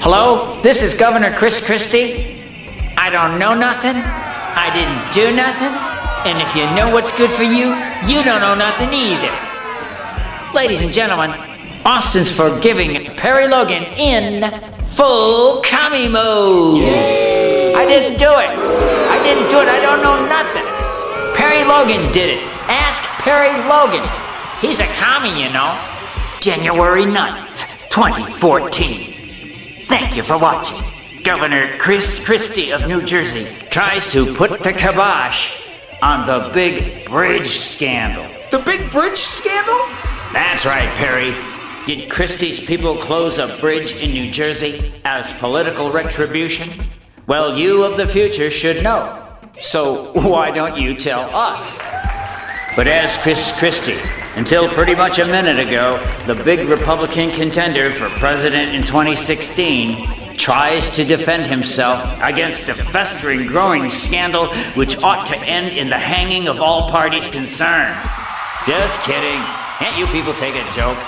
Hello? This is Governor Chris Christie. I don't know nothing. I didn't do nothing. And if you know what's good for you, you don't know nothing either. Ladies and gentlemen, Austin's forgiving Perry Logan in full commie mode. Yay. I didn't do it. I don't know nothing. Perry Logan did it. Ask Perry Logan. He's a commie, you know. January 9th, 2014. Thank you for watching. Governor Chris Christie of New Jersey tries to put the kibosh on the big bridge scandal. The big bridge scandal? That's right, Perry. Did Christie's people close a bridge in New Jersey as political retribution? Well, you of the future should know. So why don't you tell us? But as Chris Christie, until pretty much a minute ago, the big Republican contender for president in 2016 tries to defend himself against a festering, growing scandal which ought to end in the hanging of all parties concerned. Just kidding. Can't you people take a joke?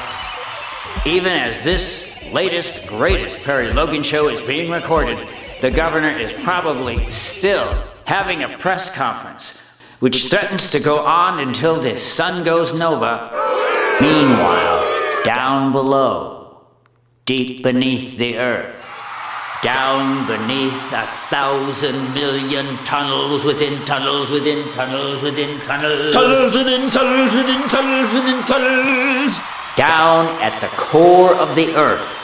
Even as this latest, greatest Perry Logan show is being recorded, the governor is probably still having a press conference, which threatens to go on until the sun goes nova. Meanwhile, down below, deep beneath the earth, down beneath 1,000 million tunnels within tunnels within tunnels within tunnels. Tunnels within tunnels within tunnels within tunnels. Down at the core of the earth,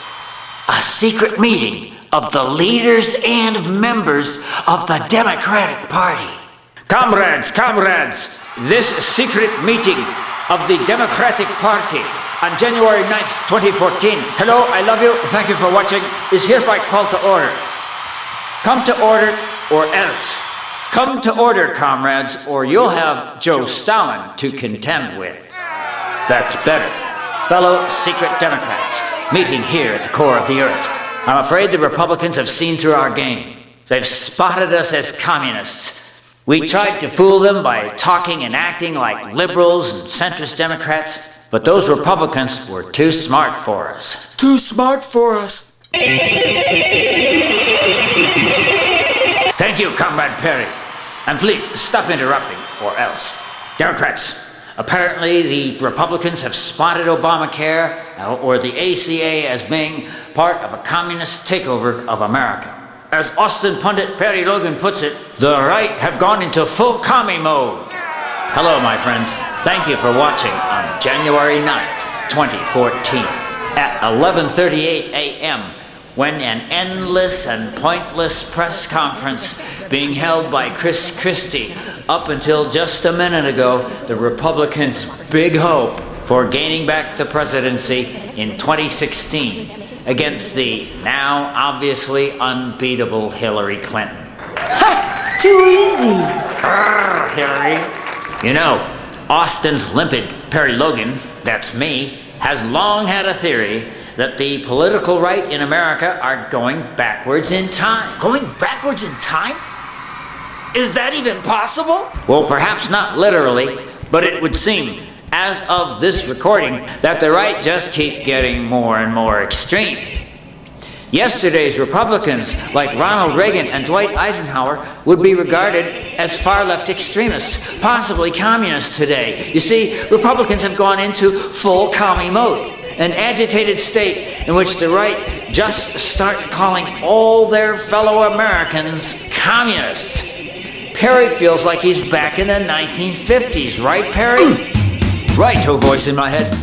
a secret meeting of the leaders and members of the Democratic Party. Comrades, this secret meeting of the Democratic Party on January 9th, 2014. Hello, I love you, thank you for watching, is hereby called to order. Come to order or else. Come to order, comrades, or you'll have Joe Stalin to contend with. That's better. Fellow secret Democrats, meeting here at the core of the earth. I'm afraid the Republicans have seen through our game. They've spotted us as communists. We tried to fool them by talking and acting like liberals and centrist Democrats, but those Republicans were too smart for us. Too smart for us. Thank you, Comrade Perry. And please, stop interrupting, or else. Democrats, apparently the Republicans have spotted Obamacare, or the ACA, as being part of a communist takeover of America. As Austin pundit Perry Logan puts it, the right have gone into full commie mode. Hello, my friends. Thank you for watching on January 9th, 2014, at 11:38 a.m., when an endless and pointless press conference being held by Chris Christie up until just a minute ago, the Republicans' big hope for gaining back the presidency in 2016 against the now obviously unbeatable Hillary Clinton. Ha! Too easy! Hillary. You know, Austin's limpid Perry Logan, that's me, has long had a theory that the political right in America are going backwards in time. Going backwards in time? Is that even possible? Well, perhaps not literally, but it would seem, as of this recording, that the right just keep getting more and more extreme. Yesterday's Republicans, like Ronald Reagan and Dwight Eisenhower, would be regarded as far-left extremists, possibly communists today. You see, Republicans have gone into full commie mode, an agitated state in which the right just start calling all their fellow Americans communists. Perry feels like he's back in the 1950s, right, Perry? Right, a voice in my head.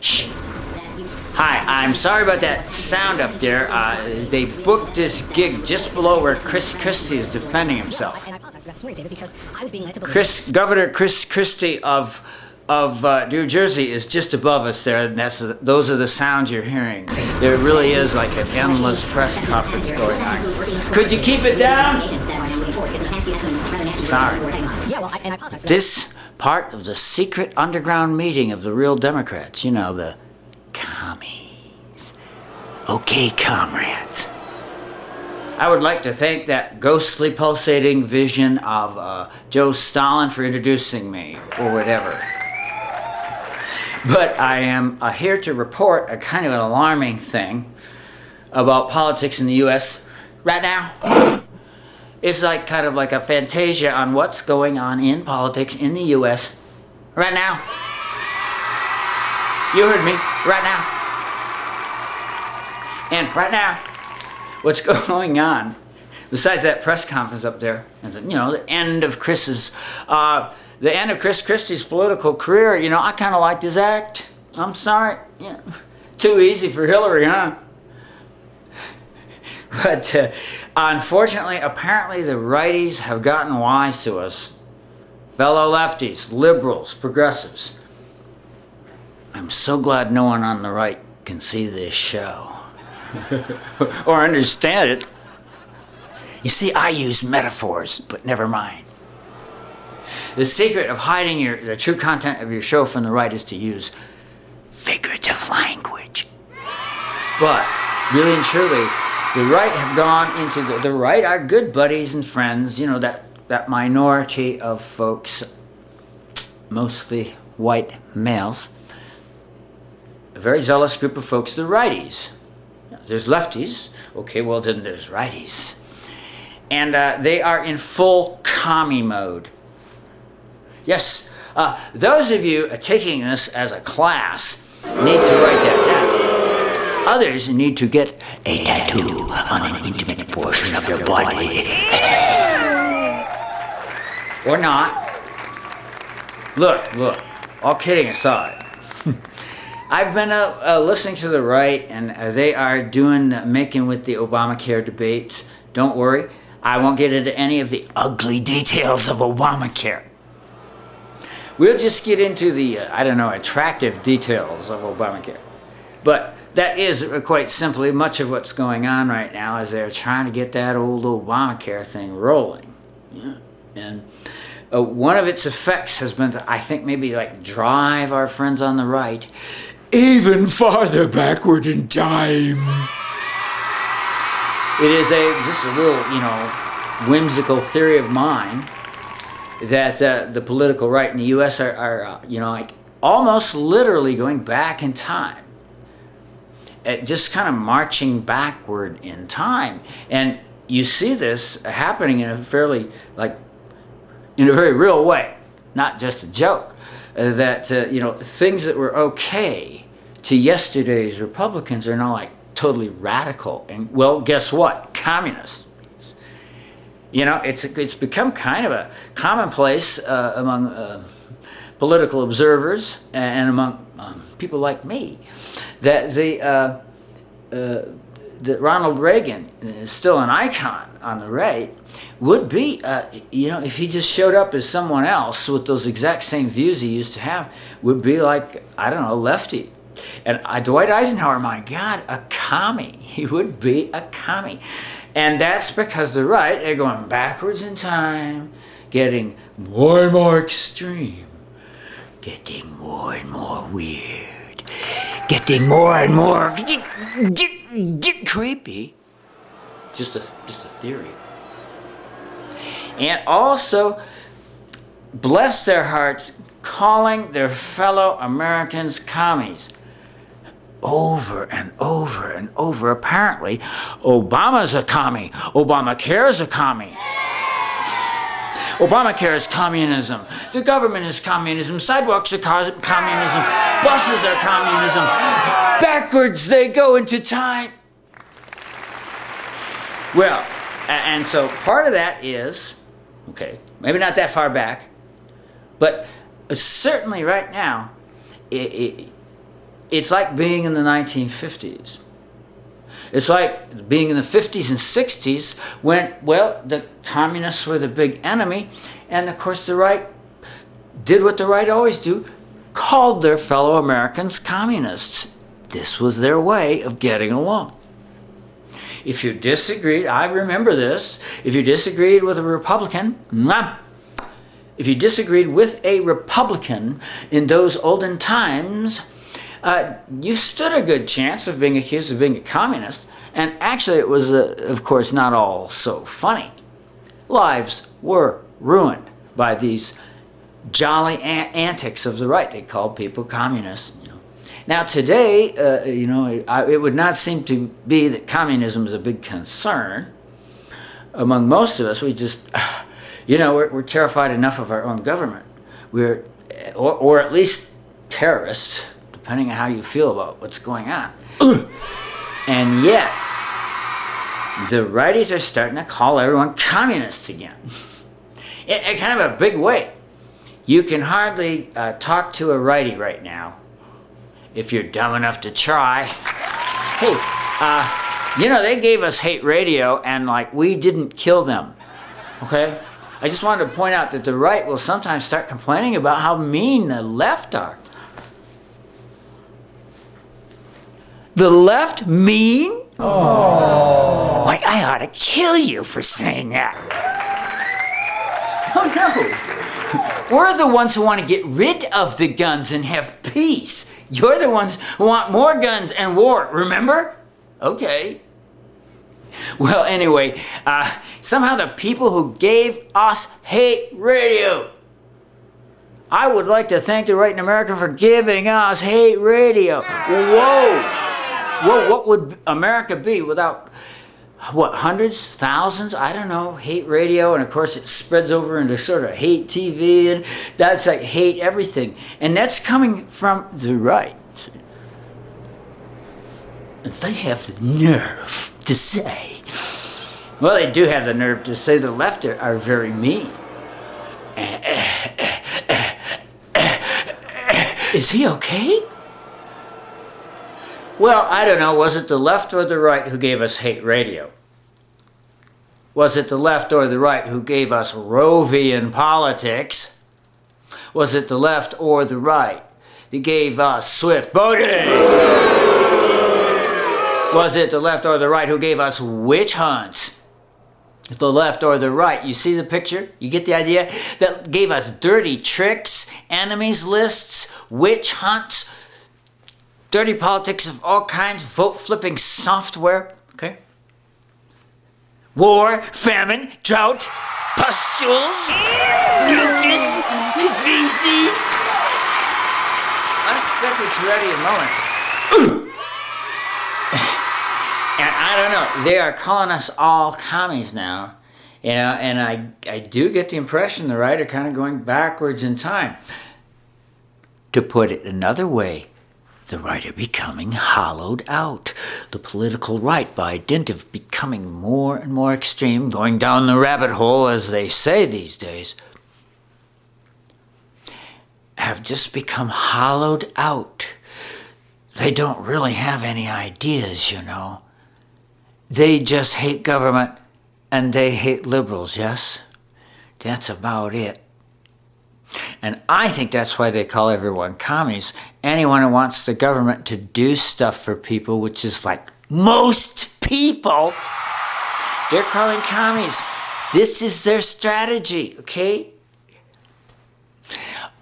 Shh. Hi, I'm sorry about that sound up there. They booked this gig just below where Chris Christie is defending himself. Governor Chris Christie of New Jersey is just above us there, and those are the sounds you're hearing. There really is like an endless press conference going on. Could you keep it down? Sorry. This part of the secret underground meeting of the real Democrats. You know, the commies. Okay, comrades. I would like to thank that ghostly pulsating vision of Joe Stalin for introducing me, or whatever. But I am here to report a kind of an alarming thing about politics in the U.S. right now. It's like kind of like a fantasia on what's going on in politics in the U.S. right now. You heard me, right now. And right now, what's going on, besides that press conference up there, and the end of Chris Christie's political career, I kind of liked his act. I'm sorry, too easy for Hillary, huh? But unfortunately, apparently the righties have gotten wise to us. Fellow lefties, liberals, progressives. I'm so glad no one on the right can see this show. Or understand it. You see, I use metaphors, but never mind. The secret of hiding the true content of your show from the right is to use figurative language. But, really and truly, the right have gone into the right are good buddies and friends, that minority of folks, mostly white males, a very zealous group of folks, the righties. There's lefties, okay, well then there's righties. And they are in full commie mode. Yes, those of you taking this as a class need to write that down. Others need to get a tattoo on an intimate portion of your body. Or not. Look, all kidding aside. I've been listening to the right, and they are making with the Obamacare debates. Don't worry, I won't get into any of the ugly details of Obamacare. We'll just get into the, attractive details of Obamacare. But that is quite simply much of what's going on right now as they're trying to get that old Obamacare thing rolling. Yeah. And one of its effects has been to, I think, maybe drive our friends on the right even farther backward in time. It is just a little, whimsical theory of mine that the political right in the U.S. are almost literally going back in time. Just kind of marching backward in time. And you see this happening in a very real way, not just a joke. That, things that were okay to yesterday's Republicans are now totally radical. And, well, guess what? Communists. It's become kind of a commonplace among political observers and among people like me that that Ronald Reagan is still an icon on the right would be, if he just showed up as someone else with those exact same views he used to have, would be lefty. And Dwight Eisenhower, my God, a commie. He would be a commie. And that's because the right are going backwards in time, getting more and more extreme, getting more and more weird, getting more and more get creepy. Just a theory. And also, bless their hearts, calling their fellow Americans commies. Over and over and over. Apparently, Obama's a commie. Obamacare's a commie. Obamacare is communism. The government is communism. Sidewalks are communism. Buses are communism. Backwards they go into time. Well, and so part of that is, maybe not that far back, but certainly right now, it's like being in the 1950s. It's like being in the 50s and 60s when, the communists were the big enemy, and of course the right did what the right always do, called their fellow Americans communists. This was their way of getting along. If you disagreed, I remember this, if you disagreed with a Republican, if you disagreed with a Republican in those olden times, you stood a good chance of being accused of being a communist. And actually, it was, of course, not all so funny. Lives were ruined by these jolly antics of the right. They called people communists. Now today, it would not seem to be that communism is a big concern among most of us. We just, we're terrified enough of our own government. Or at least terrorists, depending on how you feel about what's going on. And yet, the righties are starting to call everyone communists again. In kind of a big way. You can hardly talk to a righty right now, if you're dumb enough to try. Hey, they gave us hate radio and we didn't kill them, okay? I just wanted to point out that the right will sometimes start complaining about how mean the left are. The left mean? Oh. Why, I ought to kill you for saying that. Oh no. We're the ones who want to get rid of the guns and have peace. You're the ones who want more guns and war, remember? Okay. Well, anyway, somehow the people who gave us hate radio. I would like to thank the right in America for giving us hate radio. Whoa. Well, what would America be without, hundreds, thousands, I don't know, hate radio, and of course it spreads over into sort of hate TV, and that's hate everything. And that's coming from the right. They have the nerve to say, well, they do have the nerve to say the left are very mean. Is he okay? Well, I don't know, was it the left or the right who gave us hate radio? Was it the left or the right who gave us Roe v. in politics? Was it the left or the right that gave us swift boating? Was it the left or the right who gave us witch hunts? The left or the right, you see the picture? You get the idea? That gave us dirty tricks, enemies lists, witch hunts, dirty politics of all kinds, vote-flipping software, okay? War, famine, drought, pustules, mucus, feces. Unexpected Tourette moment. And I don't know, they are calling us all commies now. And I do get the impression the right are kind of going backwards in time. To put it another way, the right are becoming hollowed out. The political right, by dint of becoming more and more extreme, going down the rabbit hole, as they say these days, have just become hollowed out. They don't really have any ideas, They just hate government and they hate liberals, yes? That's about it. And I think that's why they call everyone commies. Anyone who wants the government to do stuff for people, which is most people, they're calling commies. This is their strategy, okay?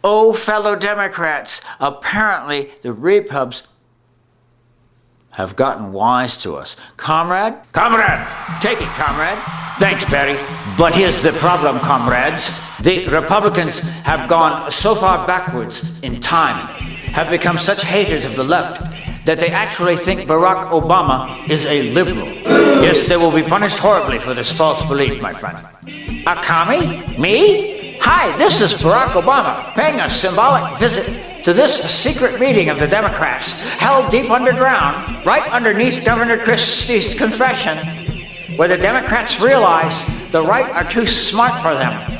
Oh, fellow Democrats, apparently the Repubs have gotten wise to us. Comrade? Comrade! Take it, comrade. Thanks, Perry. But here's the problem, comrades. The Republicans have gone so far backwards in time, have become such haters of the left, that they actually think Barack Obama is a liberal. Yes, they will be punished horribly for this false belief, my friend. A commie? Me? Hi, this is Barack Obama, paying a symbolic visit to this secret meeting of the Democrats, held deep underground, right underneath Governor Christie's confession, where the Democrats realize the right are too smart for them.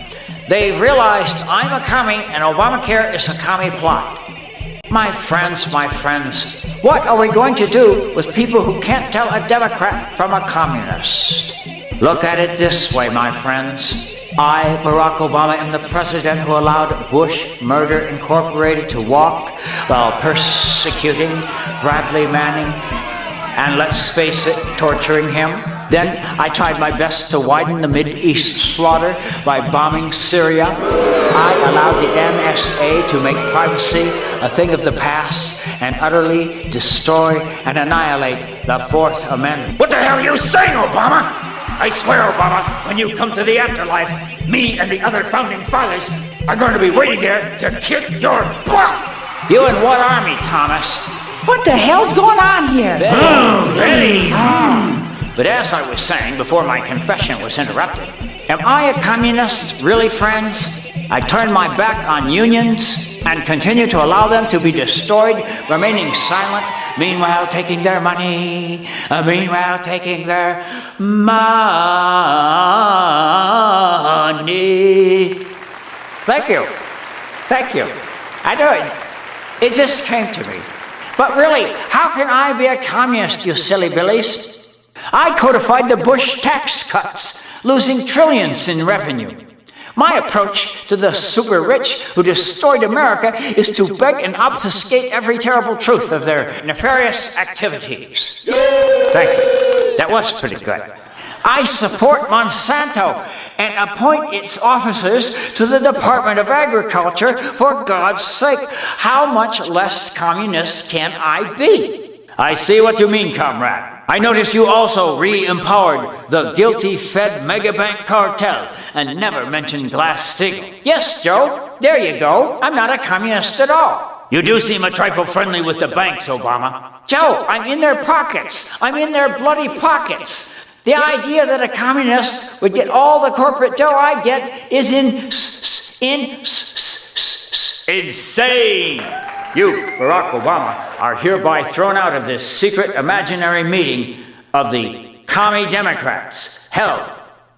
They've realized I'm a commie and Obamacare is a commie plot. My friends, what are we going to do with people who can't tell a Democrat from a communist? Look at it this way, my friends. I, Barack Obama, am the president who allowed Bush Murder Incorporated to walk while persecuting Bradley Manning and, let's face it, torturing him. Then I tried my best to widen the Mideast slaughter by bombing Syria. I allowed the NSA to make privacy a thing of the past and utterly destroy and annihilate the Fourth Amendment. What the hell are you saying, Obama? I swear, Obama, when you come to the afterlife, me and the other founding fathers are going to be waiting there to kick your butt. You in what army, Thomas? What the hell's going on here? Betty! But as I was saying before my confession was interrupted, am I a communist, really, friends? I turn my back on unions and continue to allow them to be destroyed, remaining silent, meanwhile taking their money, meanwhile taking their money. Thank you. Thank you. I do it. It just came to me. But really, how can I be a communist, you silly billies? I codified the Bush tax cuts, losing trillions in revenue. My approach to the super rich who destroyed America is to beg and obfuscate every terrible truth of their nefarious activities. Thank you. That was pretty good. I support Monsanto and appoint its officers to the Department of Agriculture. For God's sake, how much less communist can I be? I see what you mean, comrade. I notice you also re-empowered the guilty-fed megabank cartel and never mentioned Glass-Steagall. Yes, Joe, there you go. I'm not a communist at all. You do seem a trifle friendly with the banks, Obama. Joe, I'm in their pockets. I'm in their bloody pockets. The idea that a communist would get all the corporate dough I get is insane. You, Barack Obama, are hereby thrown out of this secret imaginary meeting of the Commie Democrats, held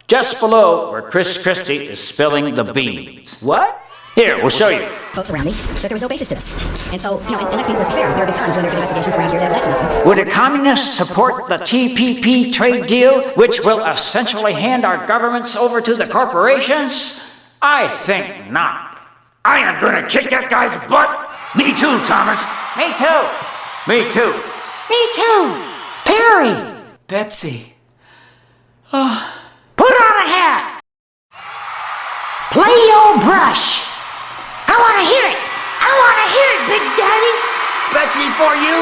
just below where Chris Christie is spilling the beans. What? Here, we'll show you. Folks around me that there was no basis to this. And so, and let's be fair, there have been times when there have been investigations around here that led to nothing. Would a communist support the TPP trade deal, which will essentially hand our governments over to the corporations? I think not. I am going to kick that guy's butt. Me too, Thomas. Me too. Me too. Me too. Perry. Betsy. Put on a hat. Play your brush. I want to hear it. I want to hear it, Big Daddy. Betsy, for you.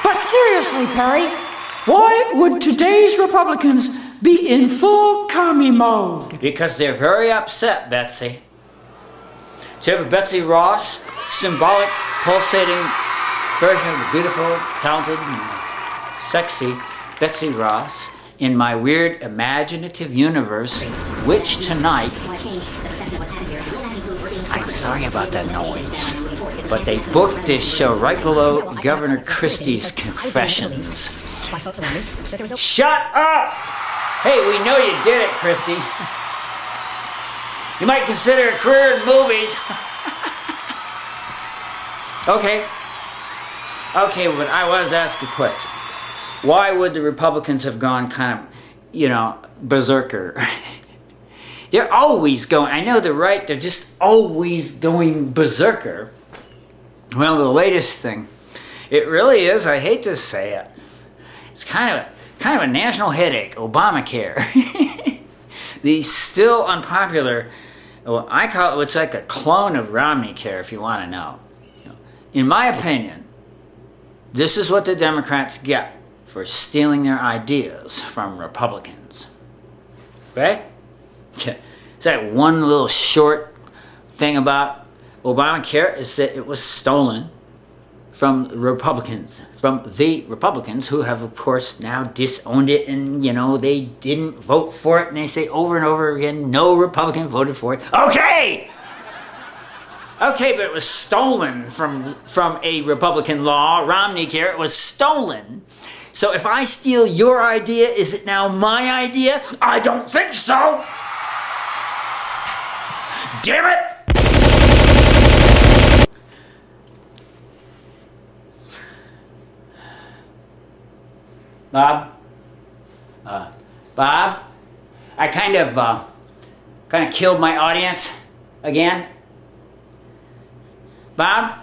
But seriously, Perry, why would today's Republicans be in full commie mode? Because they're very upset, Betsy. So you have Betsy Ross, symbolic, pulsating version of the beautiful, talented, and sexy Betsy Ross in my weird, imaginative universe, which tonight... I'm sorry about that noise, but they booked this show right below Governor Christie's confessions. Shut up! Hey, we know you did it, Christie. You might consider a career in movies. Okay, but I was asked a question. Why would the Republicans have gone kind of, berserker? They're always going, I know they're right, they're just always going berserker. Well, the latest thing, it really is, I hate to say it, it's kind of a national headache, Obamacare. The still unpopular, well, I call it, it's like a clone of Romney Care, if you want to know. In my opinion, this is what the Democrats get for stealing their ideas from Republicans. Right? It's that one little short thing about Obamacare is that it was stolen from Republicans, who have, of course, now disowned it, and, they didn't vote for it, and they say over and over again, no Republican voted for it. Okay, but it was stolen from a Republican law, Romney Care, it was stolen. So if I steal your idea, is it now my idea? I don't think so. Damn it! Bob, I kind of killed my audience again. Bob,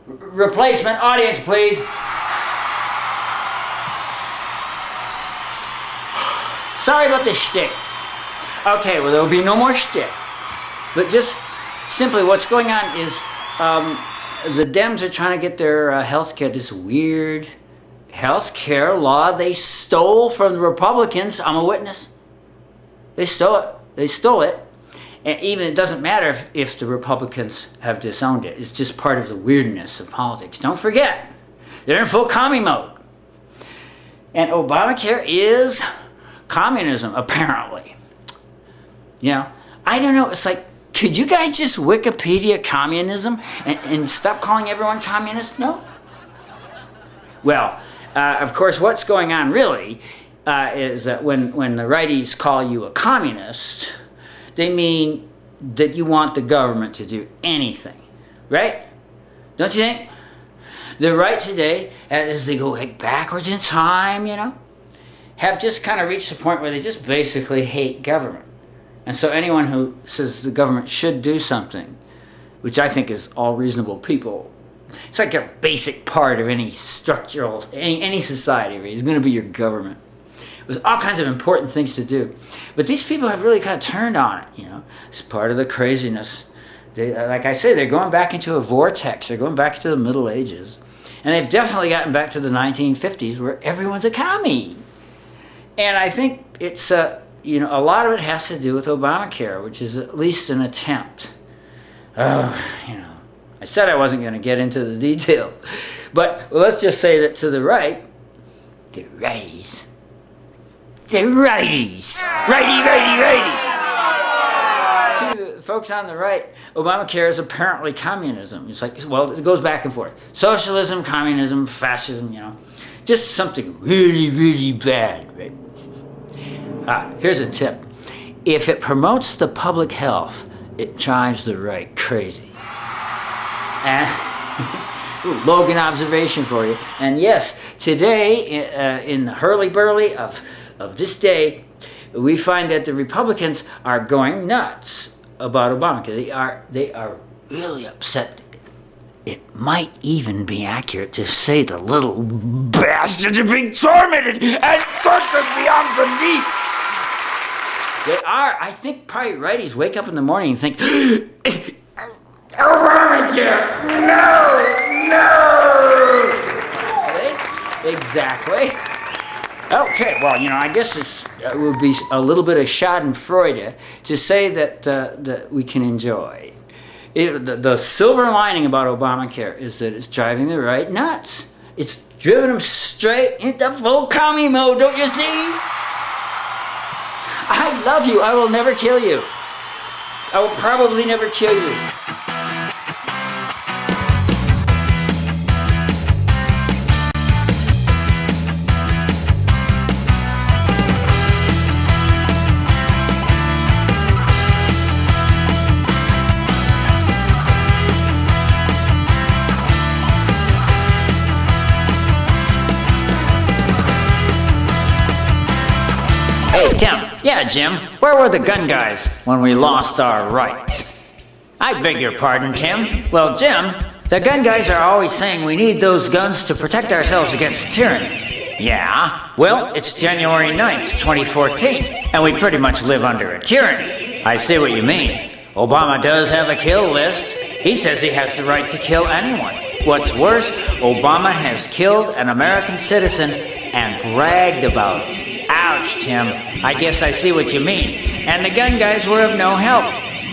replacement audience, please. Sorry about the shtick. Okay, well, there'll be no more shtick. But just simply what's going on is the Dems are trying to get their health care, this weird health care law they stole from the Republicans. I'm a witness. They stole it. They stole it. And even it doesn't matter if the Republicans have disowned it. It's just part of the weirdness of politics. Don't forget, they're in full commie mode. And Obamacare is communism, apparently. You know, I don't know. It's like, could you guys just Wikipedia communism and stop calling everyone communist? No. Well, of course, what's going on really is that when the righties call you a communist, they mean that you want the government to do anything, right? Don't you think? The right today, as they go backwards in time, you know, have just kind of reached the point where they just basically hate government. And so anyone who says the government should do something, which I think is all reasonable people, it's like a basic part of any structural, any society, right? It's going to be your government. There's all kinds of important things to do. But these people have really kind of turned on it, you know. It's part of the craziness. They, like I say, they're going back into a vortex. They're going back to the Middle Ages. And they've definitely gotten back to the 1950s where everyone's a commie. And I think it's, you know, a lot of it has to do with Obamacare, which is at least an attempt. You know, I said I wasn't going to get into the detail. But let's just say that to the right, the righties. The righties. Righty. To the folks on the right, Obamacare is apparently communism. It's like, well, it goes back and forth. Socialism, communism, fascism, you know. Just something really, really bad, right? Here's a tip. If it promotes the public health, it drives the right crazy. And Logan observation for you. And yes, today, in the hurly-burly of this day, we find that the Republicans are going nuts about Obamacare. They are really upset. It might even be accurate to say the little bastards are being tormented and tortured beyond belief. They are. I think probably righties wake up in the morning and think, Obamacare, no! Right? Exactly. Okay, well, you know, I guess it would be a little bit of schadenfreude to say that we can enjoy. The silver lining about Obamacare is that it's driving the right nuts. It's driven them straight into full commie mode, don't you see? I love you. I will never kill you. I will probably never kill you. Hey, Tim. Yeah, Jim. Where were the gun guys when we lost our rights? I beg your pardon, Tim. Well, Jim, the gun guys are always saying we need those guns to protect ourselves against tyranny. Yeah? Well, it's January 9th, 2014, and we pretty much live under a tyranny. I see what you mean. Obama does have a kill list. He says he has the right to kill anyone. What's worse, Obama has killed an American citizen and bragged about it. Ouch, Tim. I guess I see what you mean. And the gun guys were of no help.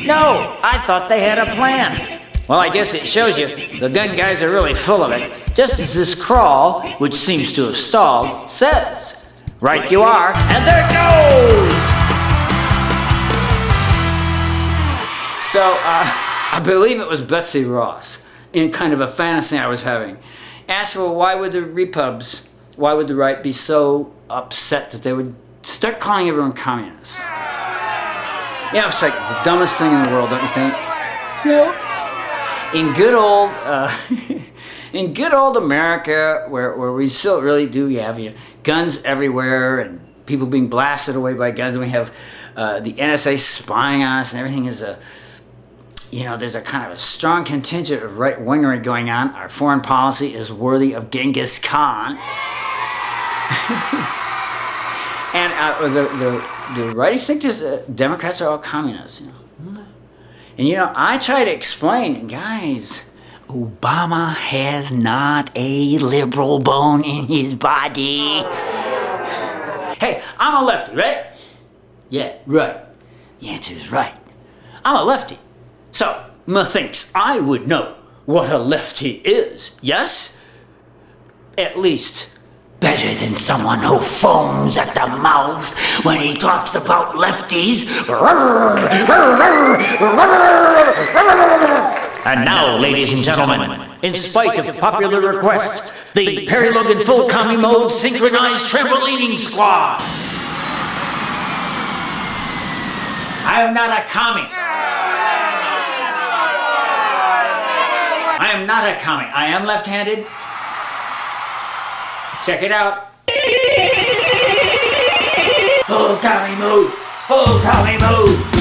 No, I thought they had a plan. Well, I guess it shows you the gun guys are really full of it, just as this crawl, which seems to have stalled, says. Right you are, and there it goes! So, I believe it was Betsy Ross, in kind of a fantasy I was having, asked, well, why would the right be so upset that they would start calling everyone communists? You know, it's like the dumbest thing in the world, don't you think? No. In good old America, where we still really do have guns everywhere and people being blasted away by guns, and we have the NSA spying on us, and everything is there's a kind of a strong contingent of right-wingery going on. Our foreign policy is worthy of Genghis Khan. And The righties think Democrats are all communists, you know. And you know, I try to explain, guys, Obama has not a liberal bone in his body. Hey, I'm a lefty, right? Yeah, right. The answer is right. I'm a lefty. So, methinks I would know what a lefty is, yes? At least better than someone who foams at the mouth when he talks about lefties. And now, ladies and gentlemen, in spite of popular requests, the Perry Logan Full Commie Mode Synchronized Trampolining Squad. I am not a commie. I am not a commie. I am left-handed. Check it out. Full Commie Mode. Full Commie Mode.